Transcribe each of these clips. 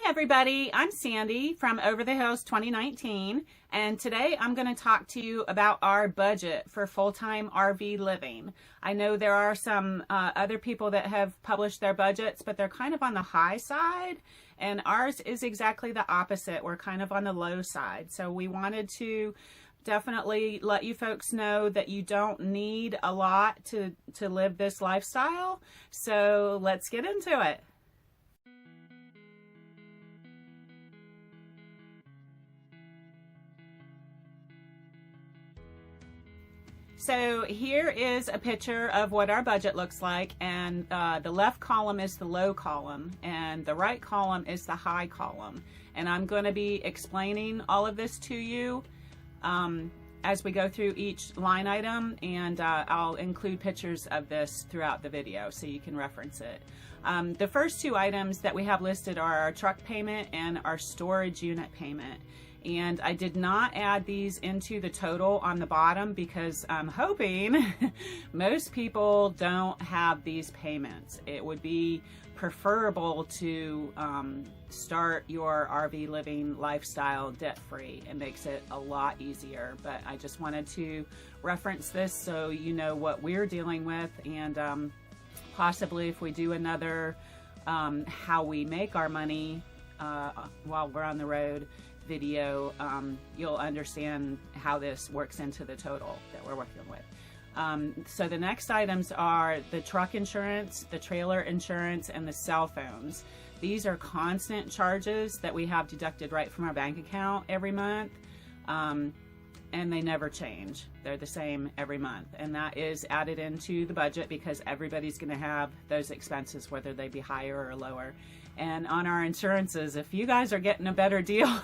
Everybody, I'm Sandy from Over the Hills 2019, and today I'm going to talk to you about our budget for full-time RV living. I know there are some other people that have published their budgets, but they're kind of on the high side, and ours is exactly the opposite. We're kind of on the low side. So we wanted to definitely let you folks know that you don't need a lot to live this lifestyle. So let's get into it. So here is a picture of what our budget looks like, and the left column is the low column and the right column is the high column. And I'm going to be explaining all of this to you as we go through each line item, and I'll include pictures of this throughout the video so you can reference it. The first two items that we have listed are our truck payment and our storage unit payment. And I did not add these into the total on the bottom because I'm hoping most people don't have these payments. It would be preferable to start your RV living lifestyle debt-free. It makes it a lot easier, but I just wanted to reference this so you know what we're dealing with, and possibly if we do another how we make our money while we're on the road video, you'll understand how this works into the total that we're working with. So the next items are the truck insurance, the trailer insurance, and the cell phones. These are constant charges that we have deducted right from our bank account every month, and they never change. They're the same every month, and that is added into the budget because everybody's going to have those expenses, whether they be higher or lower. And on our insurances, if you guys are getting a better deal,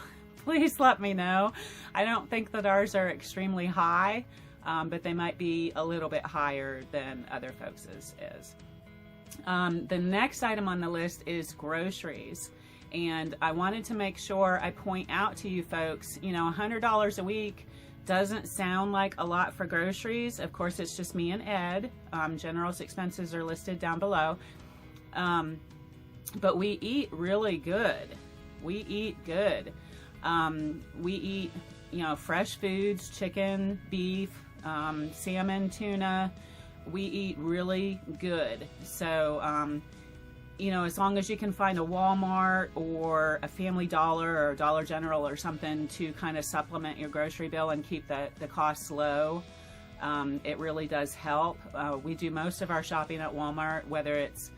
please let me know. I don't think that ours are extremely high, but they might be a little bit higher than other folks's is. The next item on the list is groceries. And I wanted to make sure I point out to you folks, you know, $100 a week doesn't sound like a lot for groceries. Of course, it's just me and Ed. General's expenses are listed down below. But we eat really good. We eat good. We eat, you know, fresh foods, chicken, beef, salmon, tuna. We eat really good. So, you know, as long as you can find a Walmart or a Family Dollar or Dollar General or something to kind of supplement your grocery bill and keep the costs low, it really does help. We do most of our shopping at Walmart, whether it's,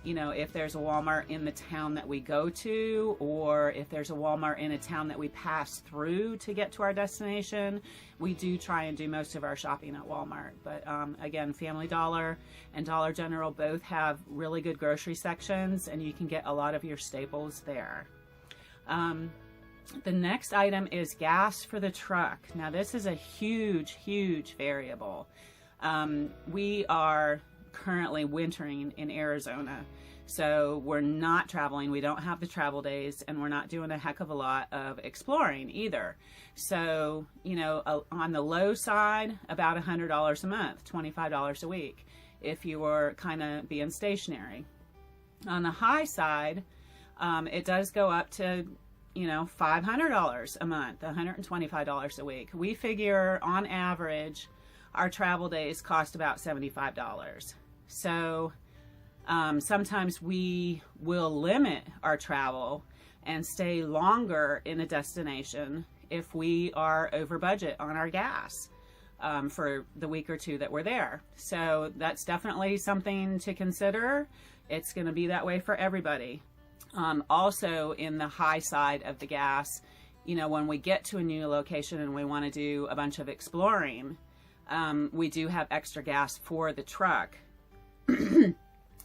you know, if there's a Walmart in the town that we go to, or if there's a Walmart in a town that we pass through to get to our destination, we do try and do most of our shopping at Walmart. But again, Family Dollar and Dollar General both have really good grocery sections, and you can get a lot of your staples there. The next item is gas for the truck. Now this is a huge variable. We are currently wintering in Arizona, so we're not traveling. We don't have the travel days, and we're not doing a heck of a lot of exploring either. So, you know, on the low side, about $100 a month, $25 a week, if you were kind of being stationary. On the high side, it does go up to, you know, $500 a month, $125 a week. We figure on average our travel days cost about $75. So sometimes we will limit our travel and stay longer in a destination if we are over budget on our gas for the week or two that we're there. So that's definitely something to consider. It's going to be that way for everybody. Also, in the high side of the gas, you know, when we get to a new location and we want to do a bunch of exploring, we do have extra gas for the truck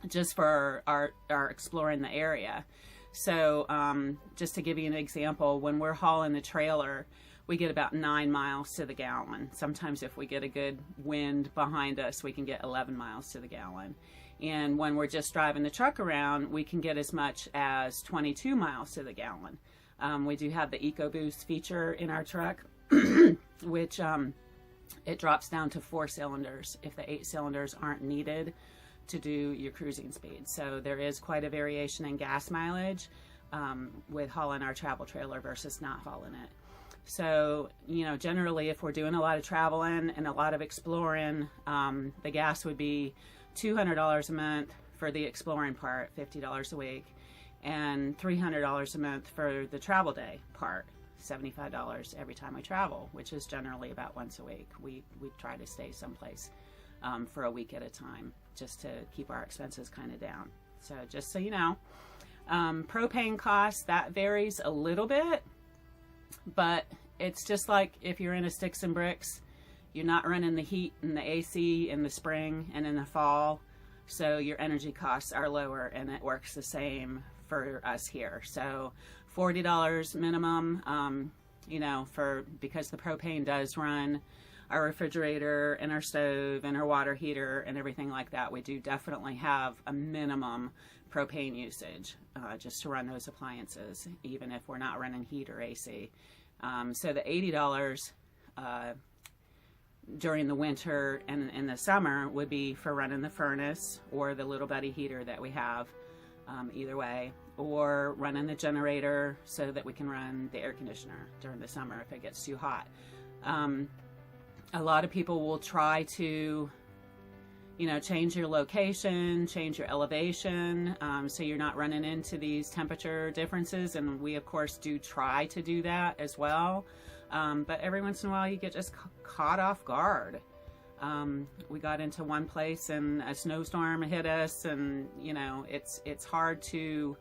just for our exploring the area. So just to give you an example, when we're hauling the trailer, we get about 9 miles to the gallon. Sometimes if we get a good wind behind us, we can get 11 miles to the gallon. And when we're just driving the truck around, we can get as much as 22 miles to the gallon. We do have the EcoBoost feature in our truck, which it drops down to 4 cylinders if the 8 cylinders aren't needed to do your cruising speed. So there is quite a variation in gas mileage, with hauling our travel trailer versus not hauling it. So, you know, generally if we're doing a lot of traveling and a lot of exploring, the gas would be $200 a month for the exploring part, $50 a week, and $300 a month for the travel day part, $75 every time we travel, which is generally about once a week. We try to stay someplace for a week at a time just to keep our expenses kind of down. So just so you know, propane costs, that varies a little bit, but it's just like if you're in a sticks and bricks, you're not running the heat and the AC in the spring and in the fall, so your energy costs are lower, and it works the same for us here. So $40 minimum, you know, because the propane does run our refrigerator and our stove and our water heater and everything like that. We do definitely have a minimum propane usage just to run those appliances, even if we're not running heat or AC. So the $80 during the winter and in the summer would be for running the furnace or the little buddy heater that we have, either way, or running the generator so that we can run the air conditioner during the summer if it gets too hot. A lot of people will try to, you know, change your location, change your elevation, so you're not running into these temperature differences. And we, of course, do try to do that as well. But every once in a while, you get just caught off guard. We got into one place and a snowstorm hit us, and, you know, it's hard to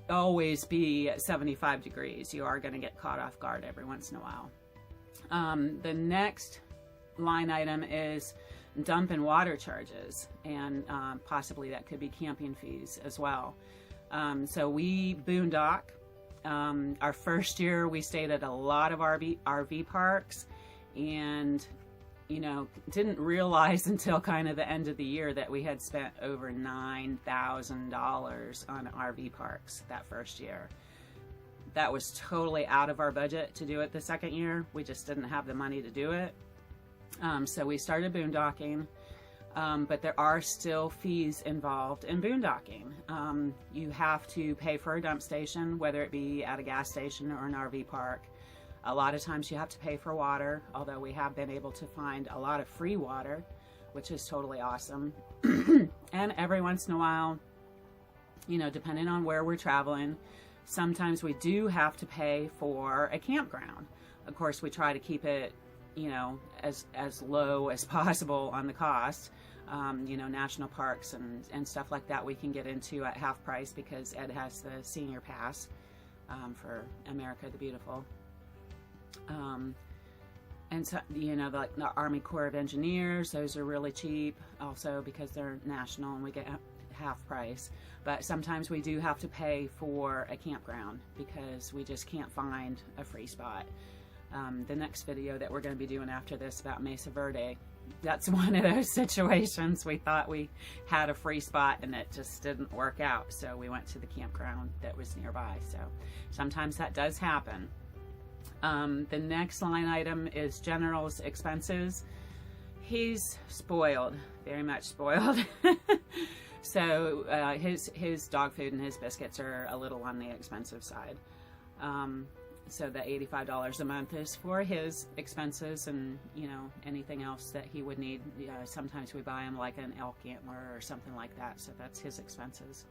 always be at 75 degrees. You are going to get caught off guard every once in a while. The next line item is dump and water charges, and possibly that could be camping fees as well. So we boondock. Our first year we stayed at a lot of RV parks, and, you know, didn't realize until kind of the end of the year that we had spent over $9,000 on RV parks that first year. That was totally out of our budget to do it the second year. We just didn't have the money to do it. So we started boondocking, but there are still fees involved in boondocking. You have to pay for a dump station, whether it be at a gas station or an RV park. A lot of times you have to pay for water, although we have been able to find a lot of free water, which is totally awesome. And every once in a while, you know, depending on where we're traveling, sometimes we do have to pay for a campground. Of course, we try to keep it, you know, as low as possible on the cost. You know, national parks and stuff like that we can get into at half price because Ed has the senior pass for America the Beautiful. And so, you know, the Army Corps of Engineers, those are really cheap also because they're national and we get half price. But sometimes we do have to pay for a campground because we just can't find a free spot. The next video that we're going to be doing after this about Mesa Verde, that's one of those situations. We thought we had a free spot and it just didn't work out, so we went to the campground that was nearby. So sometimes that does happen. The next line item is General's expenses. He's spoiled, very much spoiled. So his dog food and his biscuits are a little on the expensive side. So the $85 a month is for his expenses, and, you know, anything else that he would need. Sometimes we buy him like an elk antler or something like that, so that's his expenses.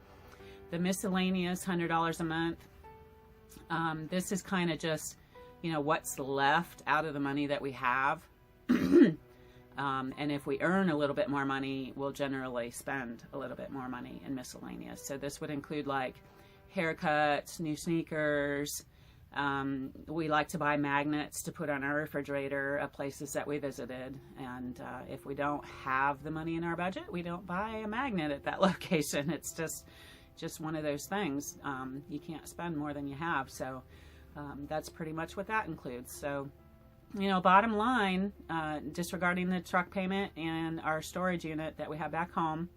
The miscellaneous, $100 a month. This is kind of just, you know, what's left out of the money that we have. And if we earn a little bit more money, we'll generally spend a little bit more money in miscellaneous. So this would include like haircuts, new sneakers. We like to buy magnets to put on our refrigerator at places that we visited. And if we don't have the money in our budget, we don't buy a magnet at that location. It's just one of those things. You can't spend more than you have. So that's pretty much what that includes. So, you know, bottom line, disregarding the truck payment and our storage unit that we have back home,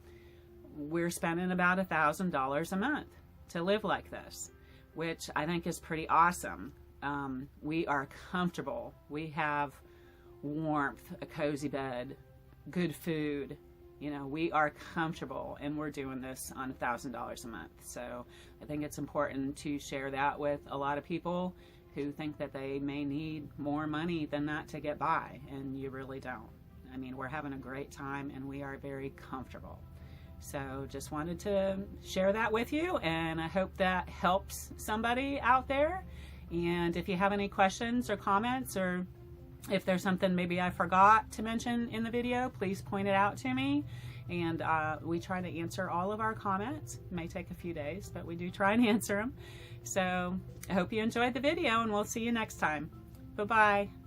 we're spending about $1,000 a month to live like this, which I think is pretty awesome. We are comfortable. We have warmth, a cozy bed, good food, You know, we are comfortable and we're doing this on $1,000 a month. So I think it's important to share that with a lot of people who think that they may need more money than that to get by, and you really don't. I mean, we're having a great time and we are very comfortable. So just wanted to share that with you, and I hope that helps somebody out there. And if you have any questions or comments, or if there's something maybe I forgot to mention in the video, please point it out to me. And we try to answer all of our comments. It may take a few days, but we do try and answer them. So I hope you enjoyed the video, and we'll see you next time. Bye-bye.